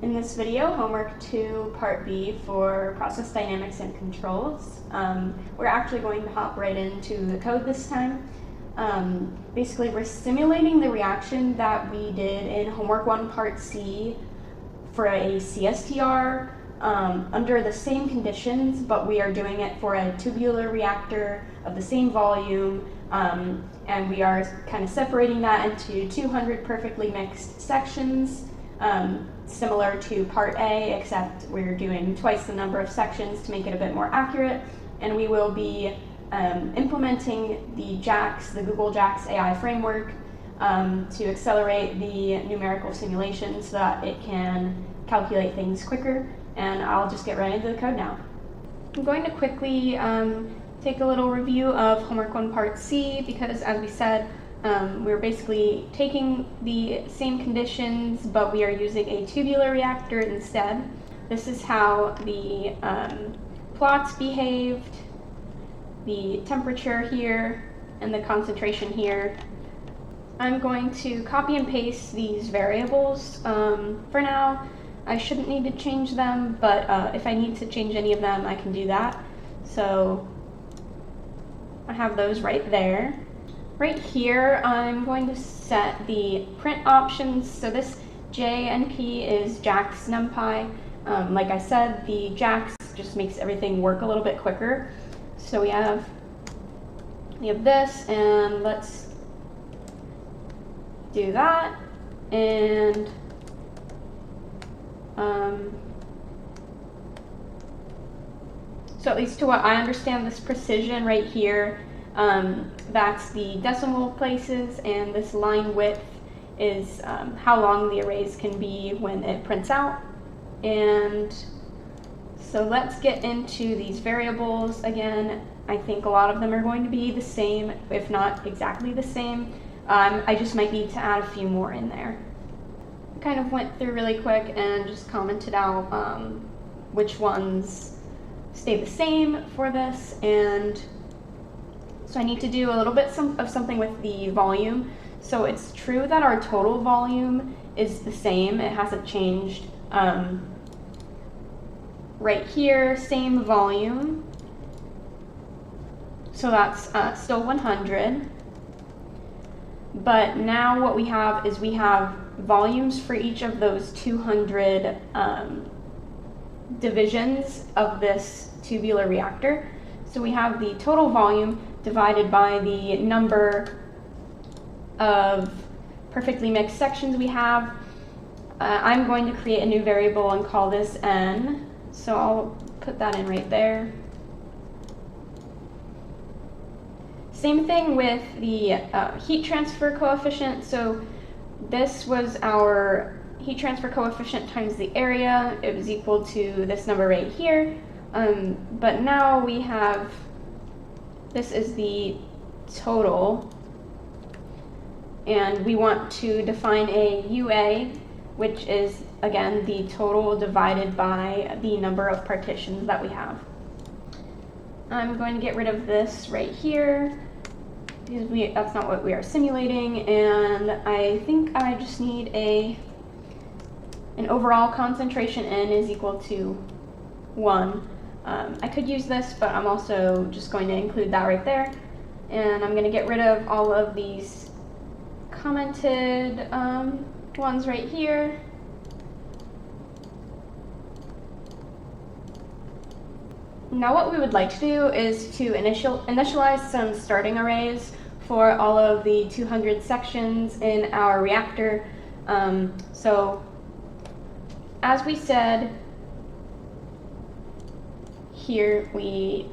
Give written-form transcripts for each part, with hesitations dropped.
In this video, homework 2, part B for process dynamics and controls, we're actually going to hop right into the code this time. Basically, we're simulating the reaction that we did in homework 1, part C for a CSTR under the same conditions, but we are doing it for a tubular reactor of the same volume, and we are kind of separating that into 200 perfectly mixed sections. Similar to part A, except we're doing twice the number of sections to make it a bit more accurate, and we will be implementing the JAX, the Google JAX AI framework, to accelerate the numerical simulation so that it can calculate things quicker, and I'll just get right into the code now. I'm going to quickly take a little review of homework 1 part C because, as we said, we're basically taking the same conditions, but we are using a tubular reactor instead. This is how the plots behaved, the temperature here, and the concentration here. I'm going to copy and paste these variables. For now, I shouldn't need to change them, but if I need to change any of them, I can do that. So I have those right there. Right here, I'm going to set the print options. So this J and P is jax numpy. Like I said, the jax just makes everything work a little bit quicker. So we have this, and let's do that. And so at least to what I understand, this precision right here, that's the decimal places, and this line width is how long the arrays can be when it prints out. And so let's get into these variables again. I think a lot of them are going to be the same, if not exactly the same. I just might need to add a few more in there. I kind of went through really quick and just commented out which ones stay the same for this, and so I need to do a little bit of something with the volume. So it's true that our total volume is the same, it hasn't changed. Right here, same volume, so that's still 100. But now what we have is we have volumes for each of those 200 divisions of this tubular reactor. So we have the total volume divided by the number of perfectly mixed sections we have. I'm going to create a new variable and call this n, so I'll put that in right there. Same thing with the heat transfer coefficient. So this was our heat transfer coefficient times the area. It was equal to this number right here. But now we have, this is the total, and we want to define a UA, which is, again, the total divided by the number of partitions that we have. I'm going to get rid of this right here, because that's not what we are simulating, and I think I just need an overall concentration N is equal to 1. I could use this, but I'm also just going to include that right there. And I'm going to get rid of all of these commented ones right here. Now what we would like to do is to initialize some starting arrays for all of the 200 sections in our reactor. So as we said, here we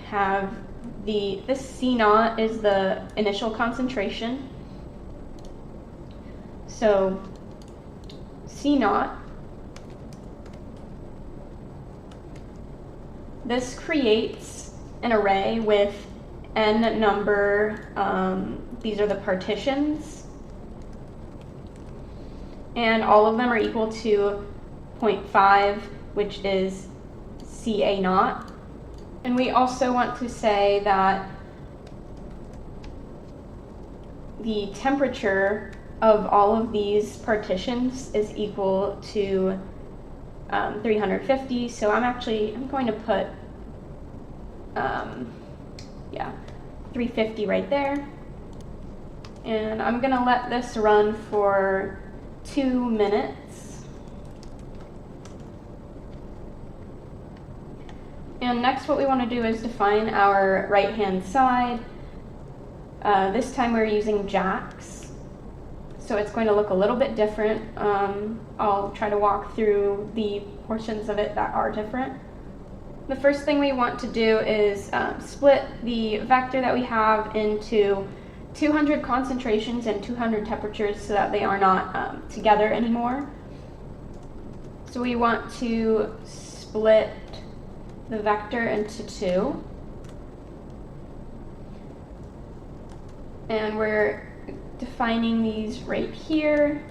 have this C0 is the initial concentration. So C0, this creates an array with n number, these are the partitions, and all of them are equal to 0.5, which is CA0. And we also want to say that the temperature of all of these partitions is equal to 350. So I'm going to put 350 right there. And I'm going to let this run for 2 minutes. And next what we want to do is define our right-hand side. This time we're using JAX, so it's going to look a little bit different. I'll try to walk through the portions of it that are different. The first thing we want to do is split the vector that we have into 200 concentrations and 200 temperatures so that they are not together anymore. So we want to split the vector into 2. And we're defining these right here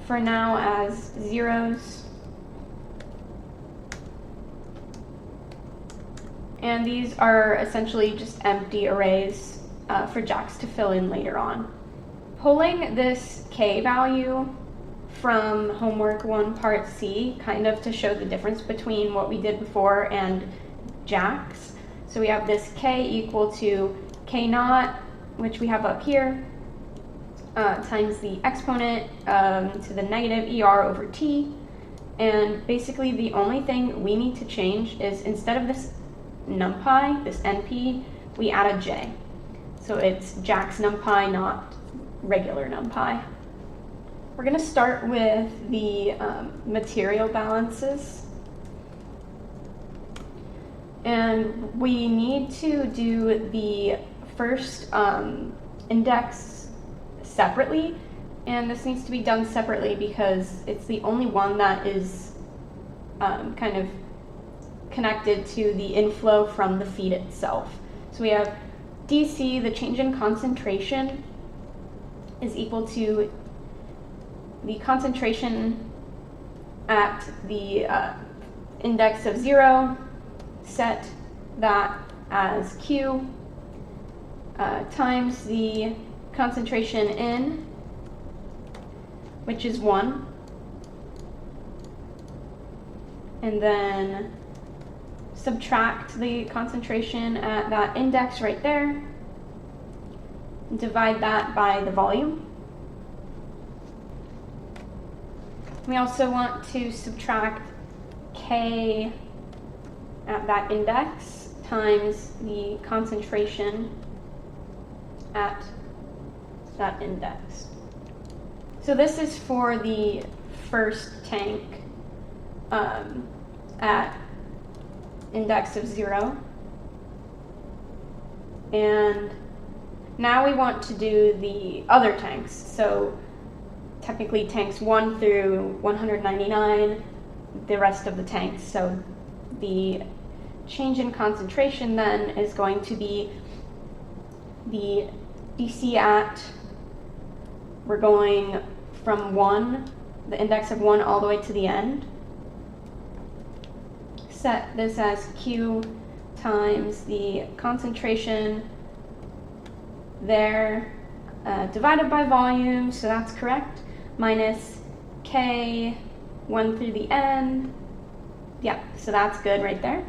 for now as zeros. And these are essentially just empty arrays for JAX to fill in later on. Pulling this K value from homework 1 part C, kind of to show the difference between what we did before and JAX. So we have this K equal to K naught, which we have up here, times the exponent to the negative ER over T. And basically the only thing we need to change is instead of this numpy, this NP, we add a J. So it's JAX numpy, not regular numpy. We're going to start with the material balances. And we need to do the first index separately, and this needs to be done separately because it's the only one that is kind of connected to the inflow from the feed itself. So we have DC, the change in concentration, is equal to the concentration at the index of 0, set that as Q, times the concentration in, which is 1, and then subtract the concentration at that index right there, divide that by the volume. We also want to subtract K at that index times the concentration at that index. So this is for the first tank at index of 0. And now we want to do the other tanks. So technically tanks 1 through 199, the rest of the tanks. So the change in concentration then is going to be the DC at, we're going from 1, the index of 1 all the way to the end. Set this as Q times the concentration there divided by volume, so that's correct, minus K 1 through the N. Yeah, so that's good right there.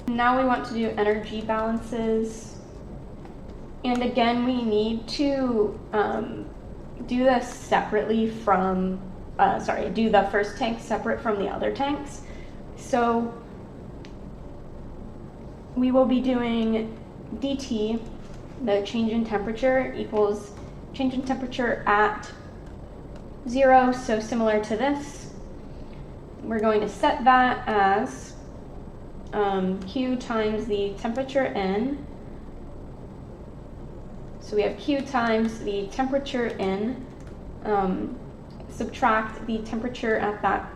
Now we want to do energy balances. And again, we need to do this separately from, do the first tank separate from the other tanks. So we will be doing dT, the change in temperature, equals change in temperature at 0, so similar to this. We're going to set that as Q times the temperature in. So we have Q times the temperature in, subtract the temperature at that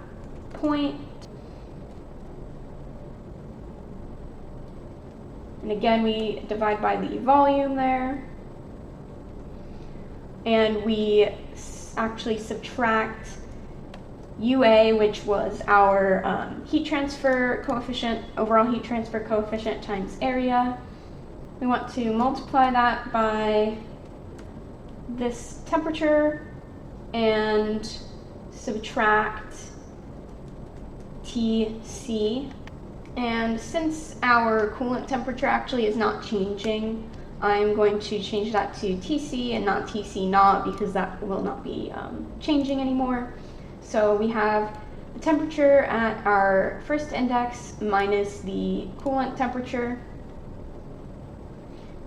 point. And again, we divide by the volume there. And we actually subtract UA, which was our heat transfer coefficient, overall heat transfer coefficient times area. We want to multiply that by this temperature and subtract Tc. And since our coolant temperature actually is not changing, I'm going to change that to Tc and not Tc naught, because that will not be changing anymore. So we have the temperature at our first index minus the coolant temperature,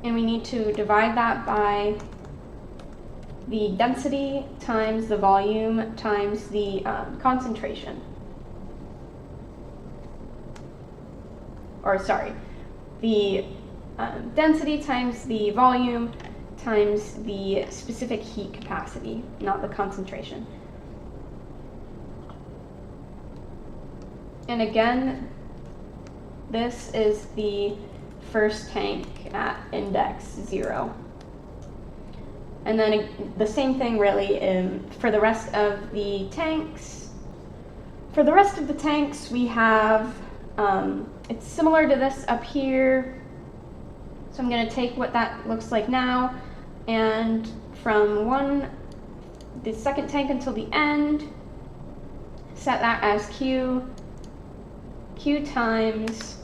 and we need to divide that by the density times the volume times the concentration. Or sorry, the density times the volume times the specific heat capacity, not the concentration. And again, this is the first tank at index 0. And then the same thing really for the rest of the tanks. For the rest of the tanks, we have, it's similar to this up here. So I'm going to take what that looks like now, and from the second tank until the end, set that as Q times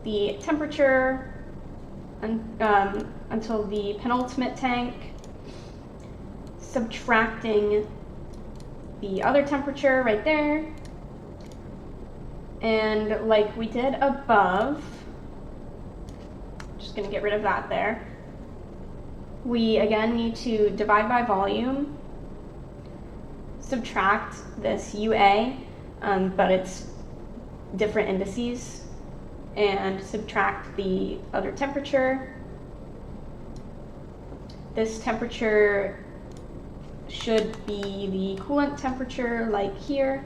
the temperature until the penultimate tank, subtracting the other temperature right there, and like we did above, just going to get rid of that there, we again need to divide by volume, subtract this UA, but it's different indices, and subtract the other temperature. This temperature should be the coolant temperature, like here.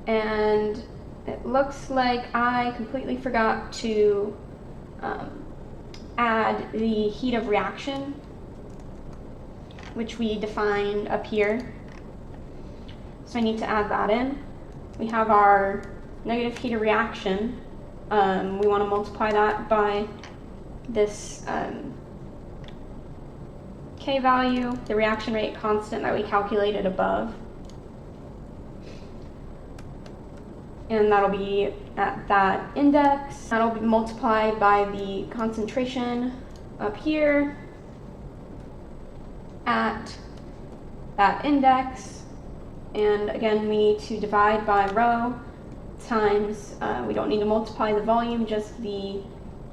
And it looks like I completely forgot to add the heat of reaction, which we defined up here. So I need to add that in. We have our negative heat of reaction. We want to multiply that by this K value, the reaction rate constant that we calculated above. And that'll be at that index. That'll be multiplied by the concentration up here at that index. And again, we need to divide by rho times, we don't need to multiply the volume, just the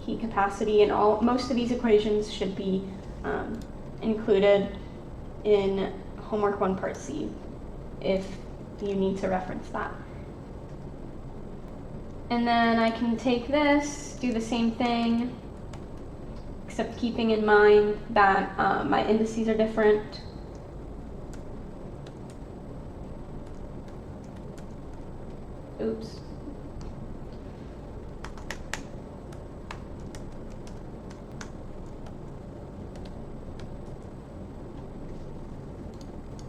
heat capacity, and most of these equations should be included in homework 1 part C if you need to reference that. And then I can take this, do the same thing, except keeping in mind that my indices are different. Oops.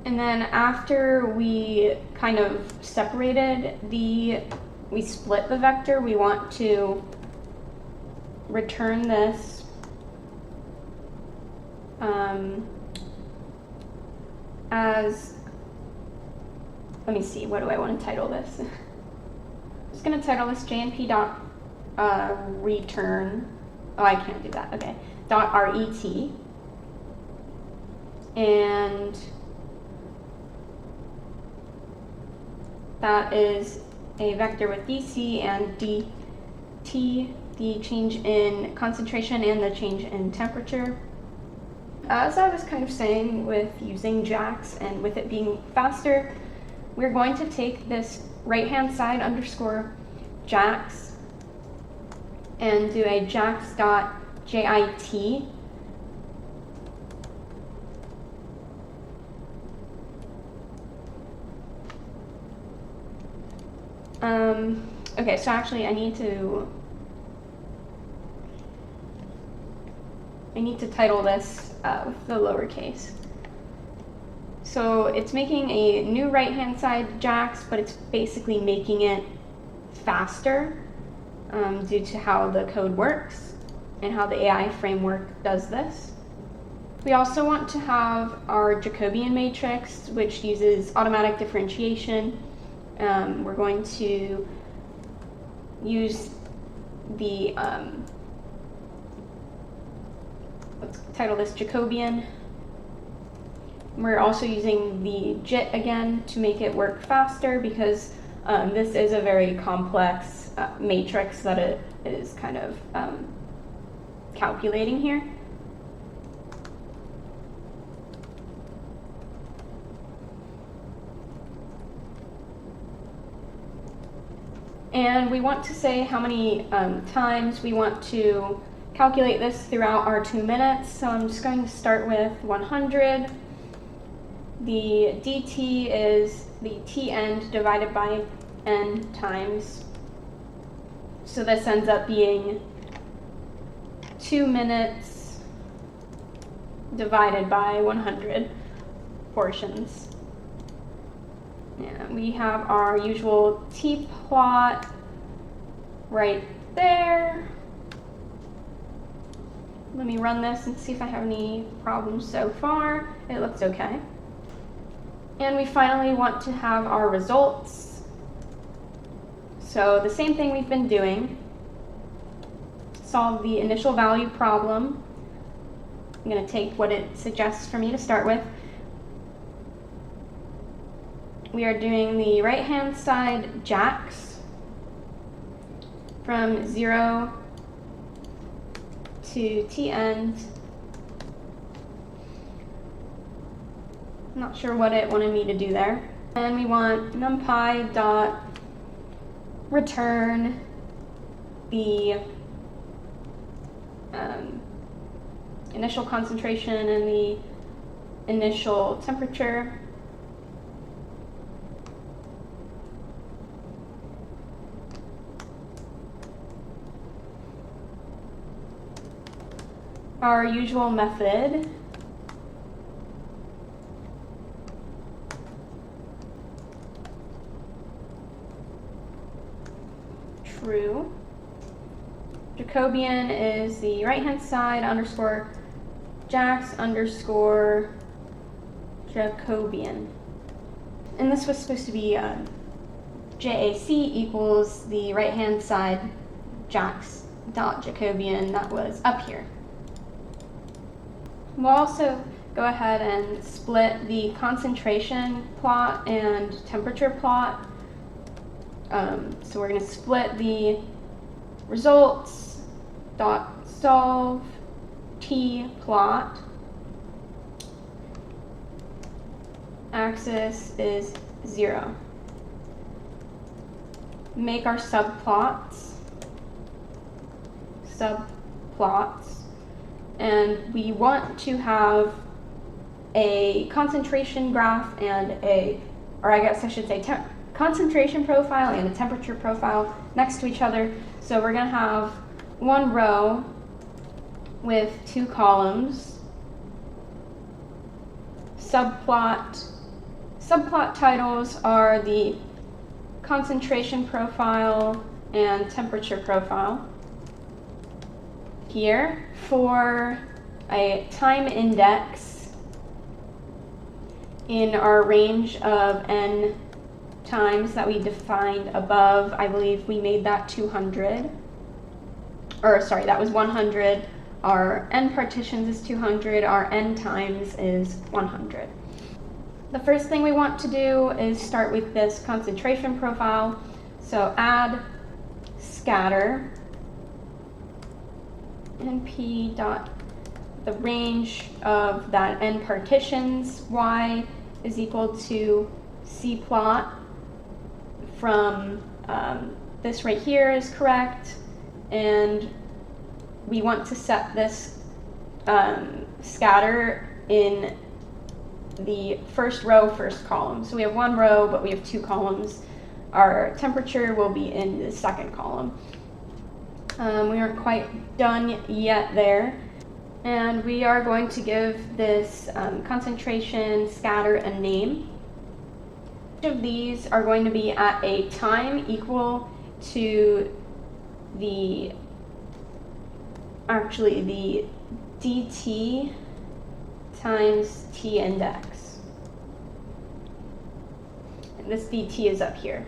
And then after we kind of separated we split the vector, we want to return this as, let me see, what do I want to title this? I'm just going to title this JNP dot return. Oh, I can't do that. Okay. Dot RET. And that is a vector with dc and dt, the change in concentration and the change in temperature. As I was kind of saying with using JAX and with it being faster, we're going to take this right-hand side underscore JAX and do a jax.jit. Okay, so actually I need to title this with the lowercase. So it's making a new right-hand side JAX, but it's basically making it faster due to how the code works and how the AI framework does this. We also want to have our Jacobian matrix, which uses automatic differentiation. We're going to use the, let's title this Jacobian. We're also using the JIT again to make it work faster, because this is a very complex matrix that it is kind of calculating here. And we want to say how many times we want to calculate this throughout our 2 minutes. So I'm just going to start with 100. The dt is the t end divided by n times. So this ends up being 2 minutes divided by 100 portions. And we have our usual t-plot right there. Let me run this and see if I have any problems so far. It looks okay. And we finally want to have our results. So the same thing we've been doing. Solve the initial value problem. I'm going to take what it suggests for me to start with. We are doing the right-hand side jax from 0 to t end. Not sure what it wanted me to do there. And we want numpy dot return the initial concentration and the initial temperature. Our usual method. True. Jacobian is the right-hand side underscore jax underscore Jacobian. And this was supposed to be JAC equals the right-hand side jax.jacobian that was up here. We'll also go ahead and split the concentration plot and temperature plot. So we're going to split the results dot solve t plot. Axis is 0. Make our subplots. And we want to have a concentration graph and or I guess I should say concentration profile and a temperature profile next to each other. So we're going to have one row with 2 columns. Subplot titles are the concentration profile and temperature profile. Here for a time index in our range of n times that we defined above. I believe we made that 200. Or sorry, that was 100. Our n partitions is 200. Our n times is 100. The first thing we want to do is start with this concentration profile. So add scatter np dot the range of that n partitions y is equal to c plot from this right here is correct, and we want to set this scatter in the first row, first column. So we have one row, but we have 2 columns. Our temperature will be in the second column. We aren't quite done yet there. And we are going to give this concentration scatter a name. Each of these are going to be at a time equal to the dt times t index. And this dt is up here.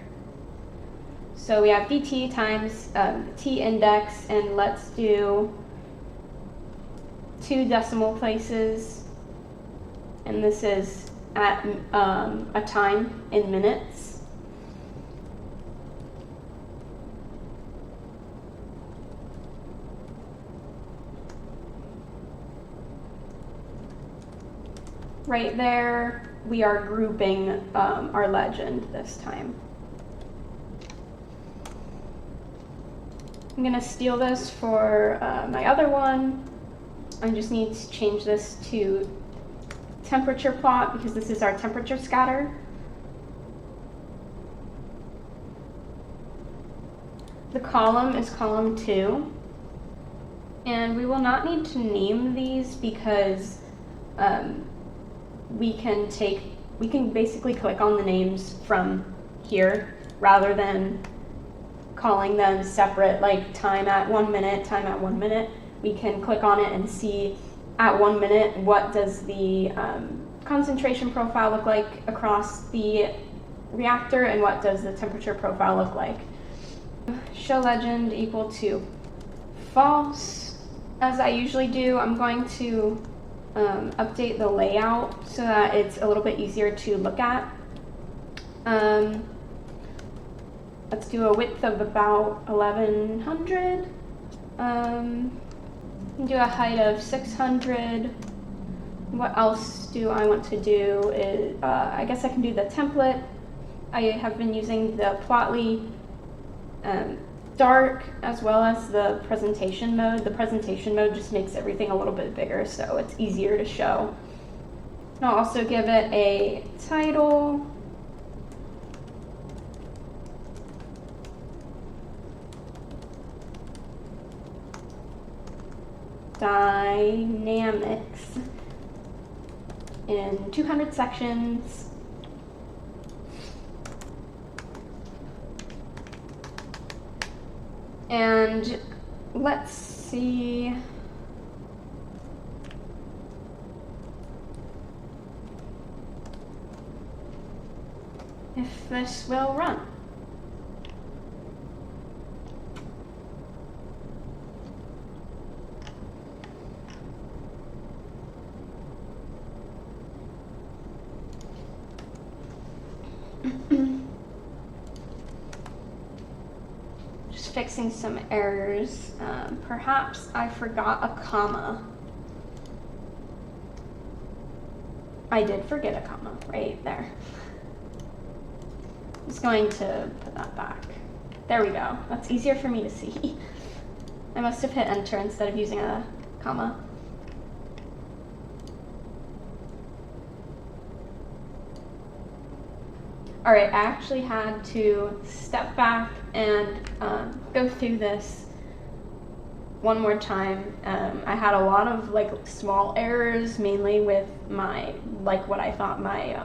So we have dt times t index, and let's do 2 decimal places, and this is at a time in minutes. Right there, we are grouping our legend this time. I'm gonna steal this for my other one. I just need to change this to temperature plot because this is our temperature scatter. The column is column 2, and we will not need to name these because we can basically click on the names from here rather than calling them separate, like time at 1 minute, time at 1 minute. We can click on it and see at 1 minute what does the concentration profile look like across the reactor and what does the temperature profile look like. Show legend equal to false. As I usually do, I'm going to update the layout so that it's a little bit easier to look at. Let's do a width of about 1100. Do a height of 600. What else do I want to do is, I guess I can do the template. I have been using the Plotly dark as well as the presentation mode. The presentation mode just makes everything a little bit bigger, so it's easier to show. I'll also give it a title. Dynamics in 200 sections. And let's see. If this will run. Just fixing some errors. Perhaps I forgot a comma. I did forget a comma right there. I'm just going to put that back. There we go. That's easier for me to see. I must have hit enter instead of using a comma. All right, I actually had to step back and go through this one more time. I had a lot of small errors, mainly with my what I thought my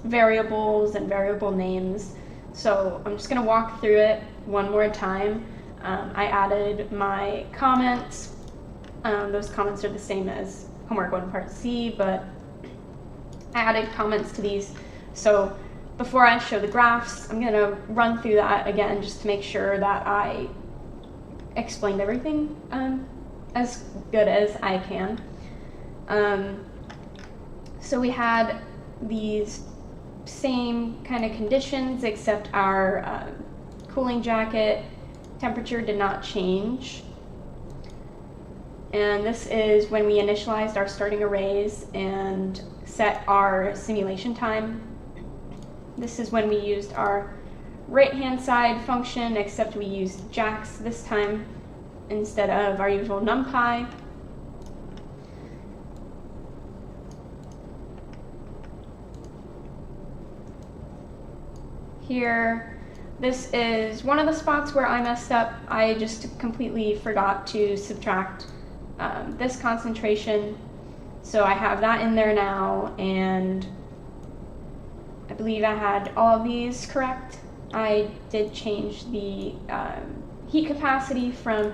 variables and variable names. So I'm just gonna walk through it one more time. I added my comments. Those comments are the same as Homework 1 Part C, but I added comments to these. So before I show the graphs, I'm gonna run through that again just to make sure that I explained everything as good as I can. So we had these same kind of conditions, except our cooling jacket temperature did not change. And this is when we initialized our starting arrays and set our simulation time. This is when we used our right-hand side function, except we used jax this time instead of our usual numpy. Here, this is one of the spots where I messed up. I just completely forgot to subtract this concentration. So I have that in there now, and I believe I had all of these correct. I did change the heat capacity from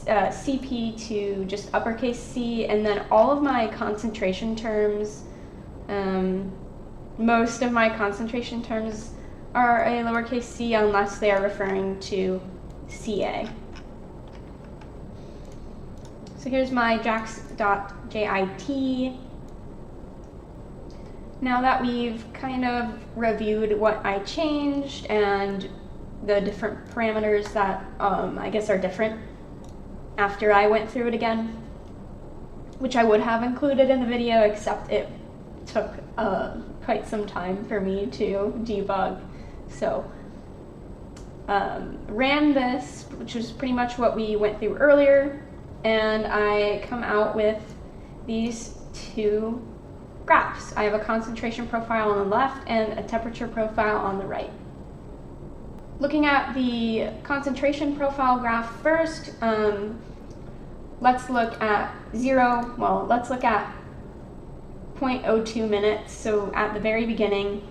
CP to just uppercase C, and then all of my concentration terms, most of my concentration terms are a lowercase c unless they are referring to CA. So here's my jax.jit. Now that we've kind of reviewed what I changed and the different parameters that I guess are different after I went through it again, which I would have included in the video, except it took quite some time for me to debug. So ran this, which was pretty much what we went through earlier, and I come out with these two graphs. I have a concentration profile on the left and a temperature profile on the right. Looking at the concentration profile graph first, let's look at let's look at 0.02 minutes. So at the very beginning,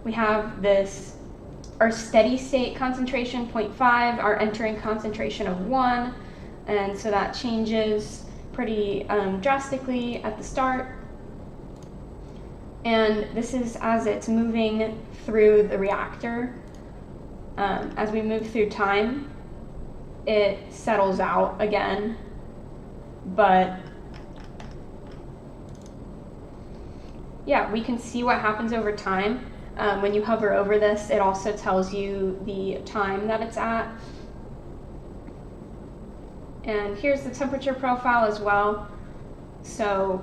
we have this, our steady state concentration, 0.5, our entering concentration of 1, and so that changes pretty drastically at the start. And this is as it's moving through the reactor. As we move through time, it settles out again, but yeah, we can see what happens over time. When you hover over this, it also tells you the time that it's at. And here's the temperature profile as well. So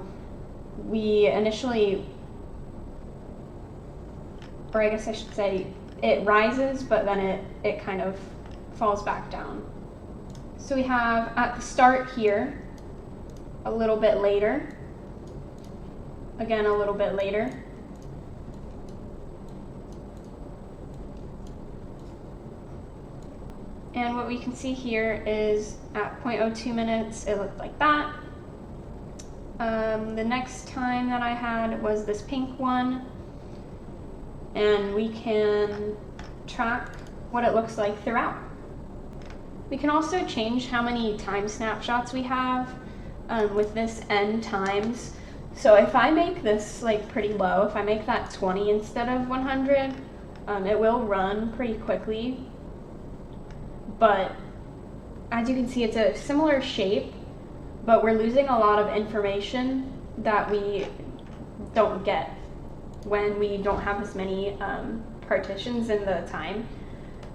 we initially, or I guess I should say, it rises, but then it kind of falls back down. So we have at the start here, a little bit later, again a little bit later, and what we can see here is at 0.02 minutes it looked like that. The next time that I had was this pink one, and we can track what it looks like throughout. We can also change how many time snapshots we have with this n times. So if I make this like pretty low, if I make that 20 instead of 100, it will run pretty quickly. But as you can see, it's a similar shape, but we're losing a lot of information that we don't get when we don't have as many partitions in the time.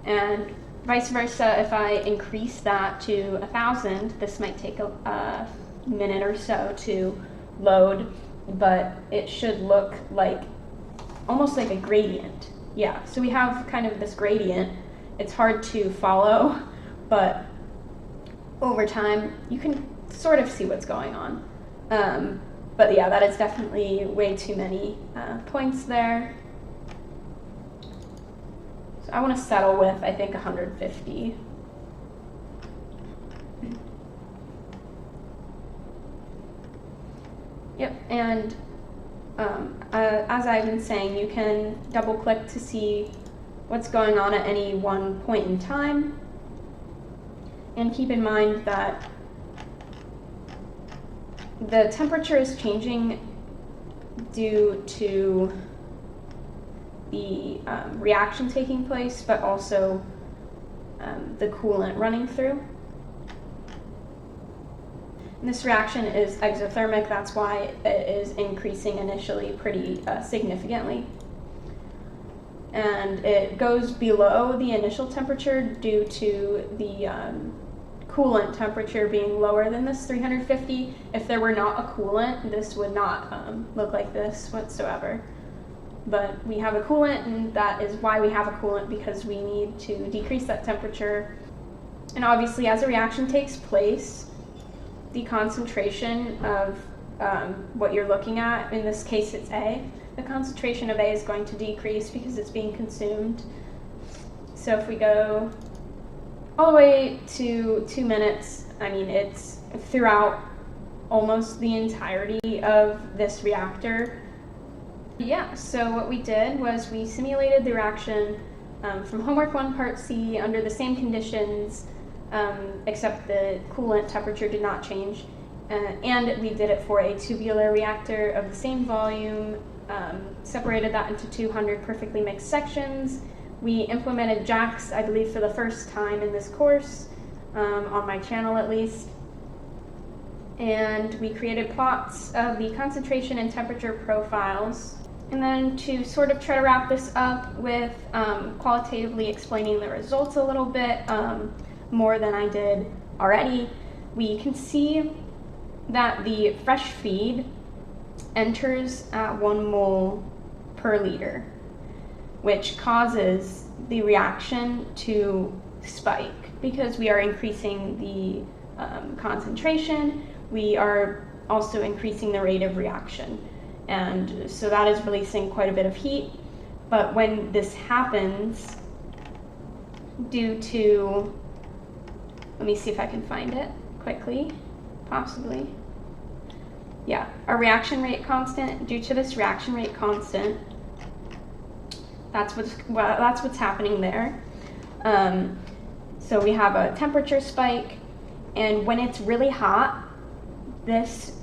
And vice versa, if I increase that to 1,000, this might take a minute or so to load, but it should look like almost like a gradient. Yeah, so we have kind of this gradient. It's hard to follow, but over time you can sort of see what's going on. But yeah, that is definitely way too many points there. So I want to settle with, I think, 150. Yep, and as I've been saying, you can double click to see what's going on at any one point in time. And keep in mind that the temperature is changing due to the reaction taking place, but also the coolant running through. And this reaction is exothermic, that's why it is increasing initially pretty significantly. And it goes below the initial temperature due to the coolant temperature being lower than this 350. If there were not a coolant, this would not look like this whatsoever. But we have a coolant, and that is why we have a coolant, because we need to decrease that temperature. And obviously, as a reaction takes place, the concentration of what you're looking at, in this case it's A, the concentration of A is going to decrease because it's being consumed. So if we go all the way to 2 minutes, I mean, it's throughout almost the entirety of this reactor. Yeah, so what we did was we simulated the reaction from Homework 1 Part C under the same conditions except the coolant temperature did not change. And we did it for a tubular reactor of the same volume, separated that into 200 perfectly mixed sections. We implemented JAX, I believe, for the first time in this course, on my channel at least. And we created plots of the concentration and temperature profiles. And then to sort of try to wrap this up with qualitatively explaining the results a little bit more than I did already, we can see that the fresh feed enters at 1 mole per liter, which causes the reaction to spike because we are increasing the concentration. We are also increasing the rate of reaction. And so that is releasing quite a bit of heat. But when this happens, due to, let me see if I can find it quickly, possibly. Yeah, our reaction rate constant, due to this reaction rate constant, that's what's happening there. So we have a temperature spike, and when it's really hot, this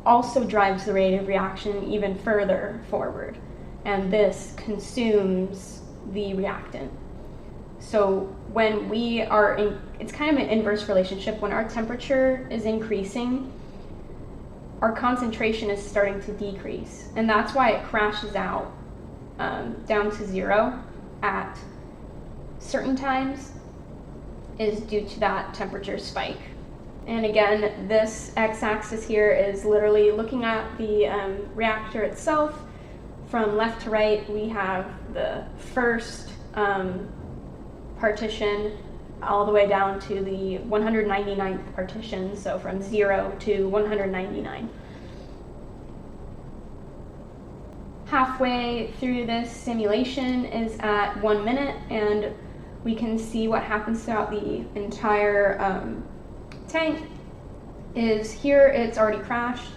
also drives the rate of reaction even further forward, and this consumes the reactant. So when we are in, it's kind of an inverse relationship. When our temperature is increasing, our concentration is starting to decrease, and that's why it crashes out down to 0 at certain times, is due to that temperature spike. And again, this x-axis here is literally looking at the reactor itself. From left to right, we have the first partition all the way down to the 199th partition, so from 0 to 199. Halfway through this simulation is at 1 minute, and we can see what happens throughout the entire tank. Is here it's already crashed.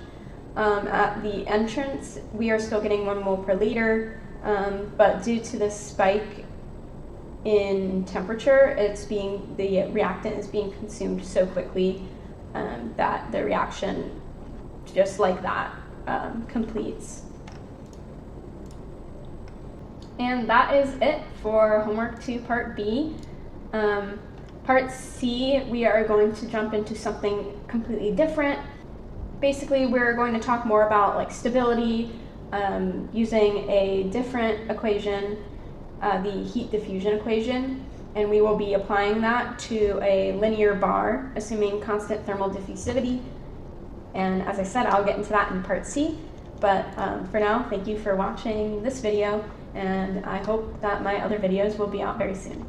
At the entrance, we are still getting 1 mole per liter, but due to this spike in temperature, the reactant is being consumed so quickly that the reaction, just like that, completes. And that is it for homework 2, part B. Part C, we are going to jump into something completely different. Basically, we're going to talk more about like stability using a different equation, the heat diffusion equation, and we will be applying that to a linear bar, assuming constant thermal diffusivity. And as I said, I'll get into that in part C. But for now, thank you for watching this video, and I hope that my other videos will be out very soon.